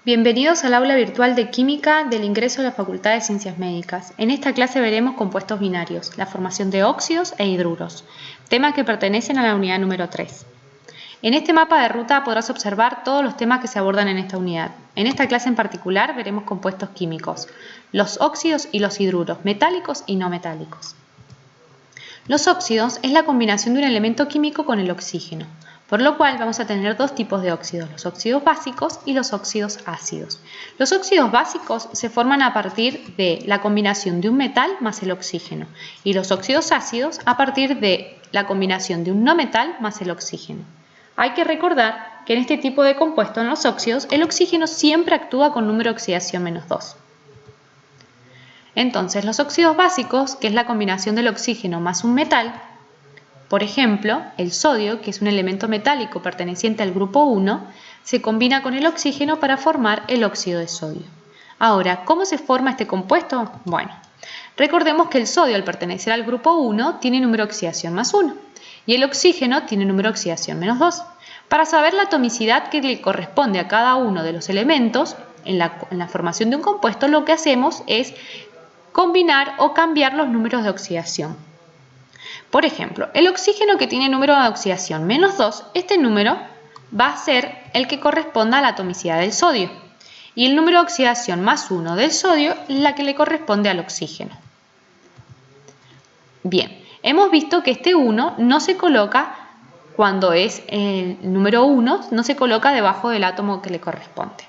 Bienvenidos al aula virtual de Química del ingreso a la Facultad de Ciencias Médicas. En esta clase veremos compuestos binarios, la formación de óxidos e hidruros, temas que pertenecen a la unidad número 3. En este mapa de ruta podrás observar todos los temas que se abordan en esta unidad. En esta clase en particular veremos compuestos químicos, los óxidos y los hidruros, metálicos y no metálicos. Los óxidos es la combinación de un elemento químico con el oxígeno, por lo cual vamos a tener dos tipos de óxidos, los óxidos básicos y los óxidos ácidos. Los óxidos básicos se forman a partir de la combinación de un metal más el oxígeno y los óxidos ácidos a partir de la combinación de un no metal más el oxígeno. Hay que recordar que en este tipo de compuesto, en los óxidos, el oxígeno siempre actúa con número de oxidación -2. Entonces, los óxidos básicos, que es la combinación del oxígeno más un metal, por ejemplo, el sodio, que es un elemento metálico perteneciente al grupo 1, se combina con el oxígeno para formar el óxido de sodio. Ahora, ¿cómo se forma este compuesto? Bueno, recordemos que el sodio, al pertenecer al grupo 1, tiene número de oxidación +1 y el oxígeno tiene número de oxidación -2. Para saber la atomicidad que le corresponde a cada uno de los elementos en la formación de un compuesto, lo que hacemos es combinar o cambiar los números de oxidación. Por ejemplo, el oxígeno que tiene número de oxidación -2, este número va a ser el que corresponda a la atomicidad del sodio. Y el número de oxidación +1 del sodio es la que le corresponde al oxígeno. Bien, hemos visto que este 1 no se coloca, cuando es el número 1, no se coloca debajo del átomo que le corresponde.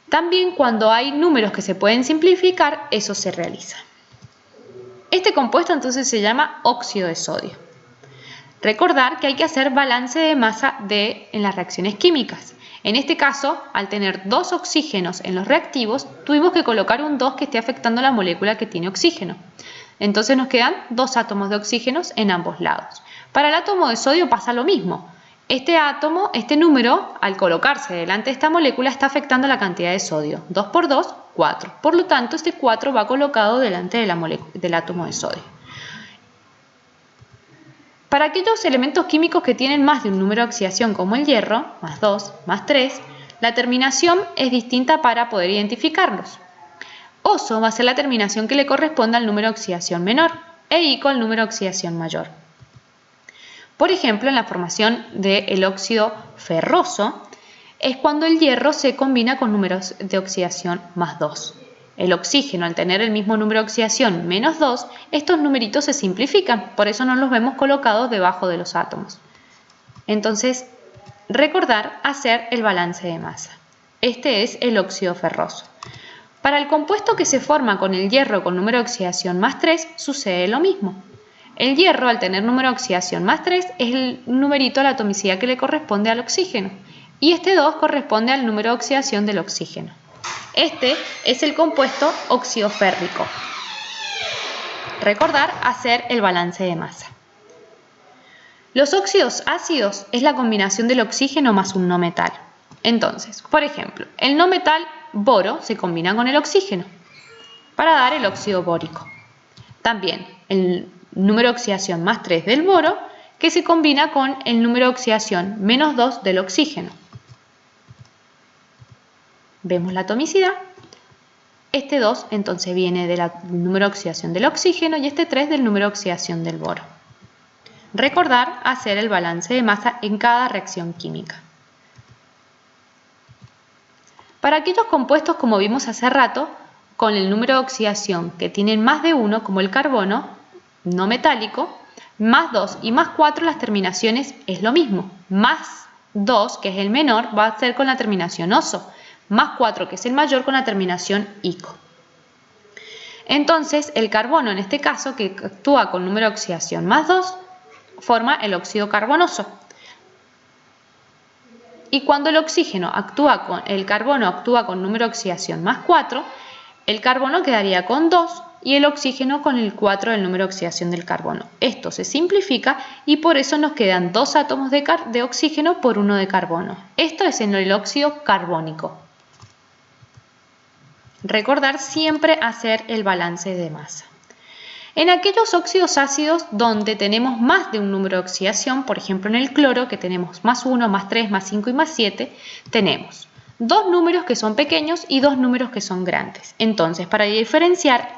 También cuando hay números que se pueden simplificar, eso se realiza. Este compuesto entonces se llama óxido de sodio. Recordar que hay que hacer balance de masa en las reacciones químicas. En este caso, al tener dos oxígenos en los reactivos, tuvimos que colocar un 2 que esté afectando la molécula que tiene oxígeno. Entonces nos quedan dos átomos de oxígenos en ambos lados. Para el átomo de sodio pasa lo mismo. Este número, al colocarse delante de esta molécula, está afectando la cantidad de sodio. 2 por 2, 4. Por lo tanto, este 4 va colocado delante del átomo de sodio. Para aquellos elementos químicos que tienen más de un número de oxidación, como el hierro, +2, +3, la terminación es distinta para poder identificarlos. Oso va a ser la terminación que le corresponde al número de oxidación menor e ico al número de oxidación mayor. Por ejemplo, en la formación del óxido ferroso es cuando el hierro se combina con números de oxidación +2. El oxígeno, al tener el mismo número de oxidación -2, estos numeritos se simplifican, por eso no los vemos colocados debajo de los átomos. Entonces, recordar hacer el balance de masa. Este es el óxido ferroso. Para el compuesto que se forma con el hierro con número de oxidación +3, sucede lo mismo. El hierro, al tener número de oxidación +3, es el numerito, la atomicidad que le corresponde al oxígeno. Y este 2 corresponde al número de oxidación del oxígeno. Este es el compuesto óxido férrico. Recordar hacer el balance de masa. Los óxidos ácidos es la combinación del oxígeno más un no metal. Entonces, por ejemplo, el no metal boro se combina con el oxígeno para dar el óxido bórico. También el número de oxidación +3 del boro, que se combina con el número de oxidación -2 del oxígeno. Vemos la atomicidad. Este 2 entonces viene del número de oxidación del oxígeno y este 3 del número de oxidación del boro. Recordar hacer el balance de masa en cada reacción química. Para aquellos compuestos, como vimos hace rato, con el número de oxidación que tienen más de 1, como el carbono, no metálico, +2 y +4, las terminaciones es lo mismo. +2, que es el menor, va a ser con la terminación oso. +4, que es el mayor, con la terminación ico. Entonces, el carbono, en este caso, que actúa con número de oxidación +2, forma el óxido carbonoso. Y cuando el carbono actúa con número de oxidación +4, el carbono quedaría con 2 y el oxígeno con el 4 del número de oxidación del carbono. Esto se simplifica y por eso nos quedan 2 átomos de oxígeno por 1 de carbono. Esto es en el óxido carbónico. Recordar siempre hacer el balance de masa. En aquellos óxidos ácidos donde tenemos más de un número de oxidación, por ejemplo en el cloro, que tenemos +1, +3, +5 y +7, tenemos dos números que son pequeños y dos números que son grandes. Entonces, para diferenciar,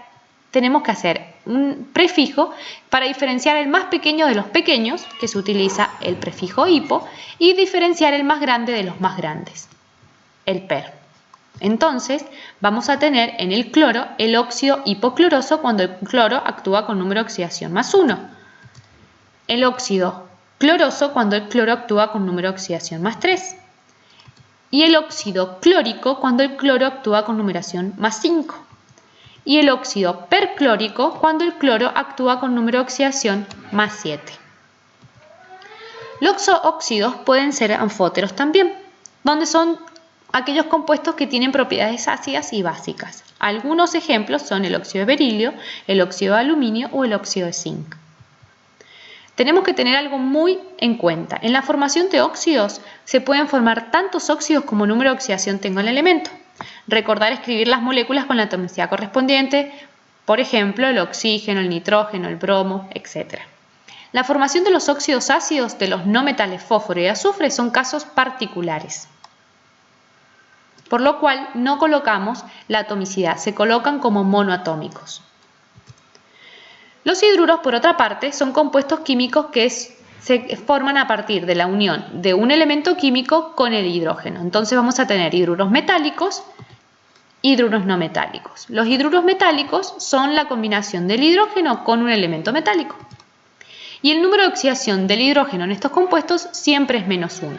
tenemos que hacer un prefijo para diferenciar el más pequeño de los pequeños, que se utiliza el prefijo hipo, y diferenciar el más grande de los más grandes, el per. Entonces, vamos a tener en el cloro el óxido hipocloroso cuando el cloro actúa con número de oxidación más 1. El óxido cloroso cuando el cloro actúa con número de oxidación más 3. Y el óxido clórico cuando el cloro actúa con numeración más 5. Y el óxido perclórico cuando el cloro actúa con número de oxidación más 7. Los óxidos pueden ser anfóteros también, donde son aquellos compuestos que tienen propiedades ácidas y básicas. Algunos ejemplos son el óxido de berilio, el óxido de aluminio o el óxido de zinc. Tenemos que tener algo muy en cuenta. En la formación de óxidos se pueden formar tantos óxidos como número de oxidación tenga el elemento. Recordar escribir las moléculas con la atomicidad correspondiente, por ejemplo, el oxígeno, el nitrógeno, el bromo, etc. La formación de los óxidos ácidos de los no metales fósforo y azufre son casos particulares, por lo cual no colocamos la atomicidad, se colocan como monoatómicos. Los hidruros, por otra parte, son compuestos químicos que se forman a partir de la unión de un elemento químico con el hidrógeno. Entonces vamos a tener hidruros metálicos, hidruros no metálicos. Los hidruros metálicos son la combinación del hidrógeno con un elemento metálico. Y el número de oxidación del hidrógeno en estos compuestos siempre es menos 1.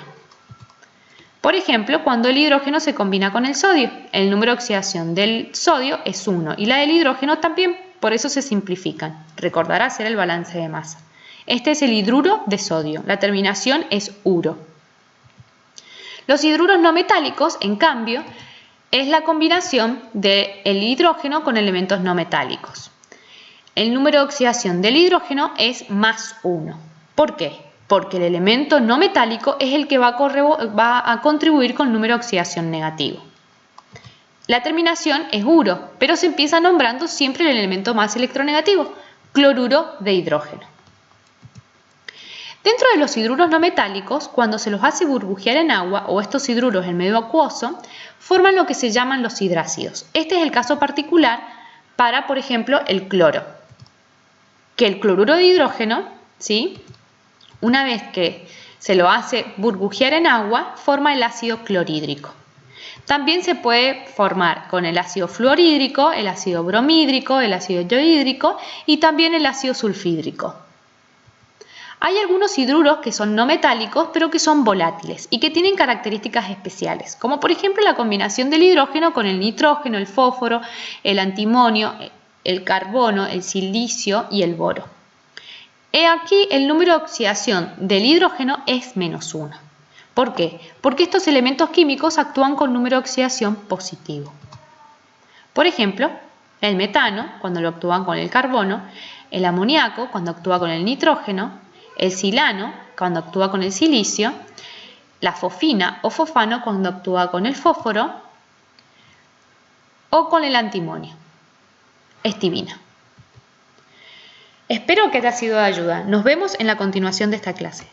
Por ejemplo, cuando el hidrógeno se combina con el sodio, el número de oxidación del sodio es 1 y la del hidrógeno también, por eso se simplifican. Recordar hacer el balance de masa. Este es el hidruro de sodio, la terminación es uro. Los hidruros no metálicos, en cambio, es la combinación del hidrógeno con elementos no metálicos. El número de oxidación del hidrógeno es más 1. ¿Por qué? Porque el elemento no metálico es el que va a contribuir con el número de oxidación negativo. La terminación es uro, pero se empieza nombrando siempre el elemento más electronegativo, cloruro de hidrógeno. Dentro de los hidruros no metálicos, cuando se los hace burbujear en agua o estos hidruros en medio acuoso, forman lo que se llaman los hidrácidos. Este es el caso particular para, por ejemplo, el cloro, que el cloruro de hidrógeno, ¿sí?, una vez que se lo hace burbujear en agua, forma el ácido clorhídrico. También se puede formar con el ácido fluorhídrico, el ácido bromhídrico, el ácido yohídrico y también el ácido sulfídrico. Hay algunos hidruros que son no metálicos, pero que son volátiles y que tienen características especiales, como por ejemplo la combinación del hidrógeno con el nitrógeno, el fósforo, el antimonio, el carbono, el silicio y el boro. He aquí el número de oxidación del hidrógeno es menos 1. ¿Por qué? Porque estos elementos químicos actúan con número de oxidación positivo. Por ejemplo, el metano, cuando lo actúan con el carbono, el amoníaco, cuando actúa con el nitrógeno, el silano, cuando actúa con el silicio, la fosfina o fosfano, cuando actúa con el fósforo, o con el antimonio, estibina. Espero que te haya sido de ayuda. Nos vemos en la continuación de esta clase.